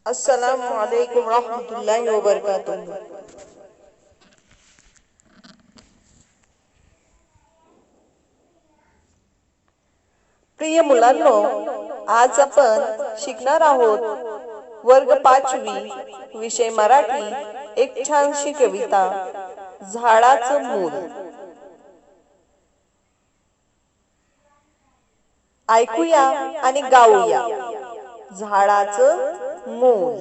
अस्सलामु अलैकुम रहमतुल्लाहि व बरकातुहू। प्रिय मुलांनो, आज आपण शिकणार आहोत वर्ग 5वी विषय मराठी एक छानशी कविता झाडाचं मूल। ऐकूया आणि गाऊया झाडाचं मूल।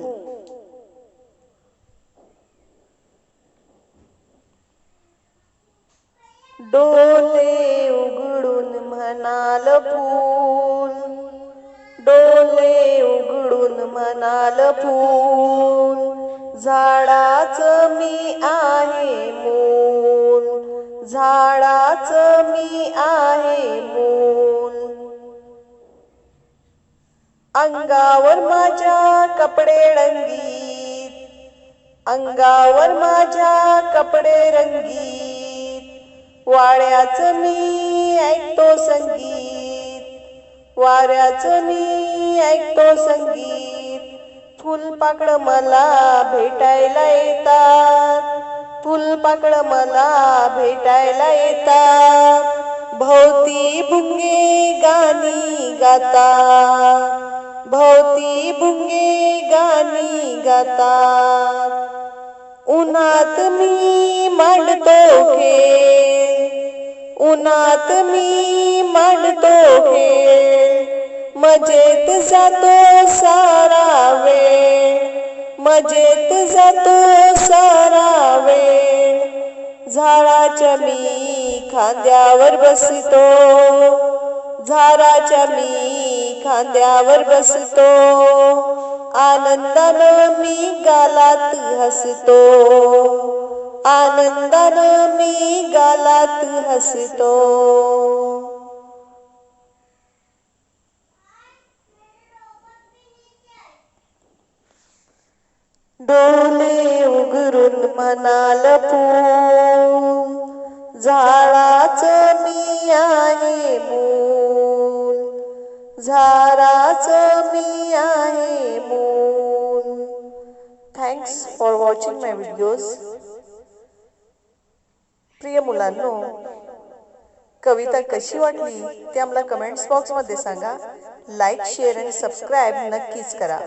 डोले उघडून म्हणाल फूल, डोले उघडून म्हणाल फूल, झाडाचं मी आहे मूल, झाडाचं मी आहे मूल। अंगावर माझ्या कपडे रंगीत, अंगावर माझ्या कपडे रंगीत, वाऱ्याचं मी ऐकतो संगीत, वाऱ्याचं मी ऐकतो संगीत। फुलपाखरं मला भेटायला येतात, फुलपाखरं मला भेटायला येतात, भोवती भुंगे गाणी गातात, भोवती भुंगे गाणी गातात। उन्हात मी मांडतो खेळ, उन्हात मी मांडतो खेळ, मजेत जातो सारा वेळ, मजेत जातो सारा वेळ। झाडाच्या मी खांद्यावर बसतो, झाडाच्या मी खांद्यावर बसतो, आनंदानं मी गालात हसतो, आनंदानं मी गालात हसतो। डोले उघडून म्हणाल फूल, झाडाचं मी आहे मूल, झाडाचं मी आहे मूल। Thanks for watching my videos. प्रिय मुलांनो, कविता कशी वाटली ते आम्हाला कमेंट्स बॉक्समध्ये सांगा। लाईक, शेअर आणि सबस्क्राईब नक्कीच करा।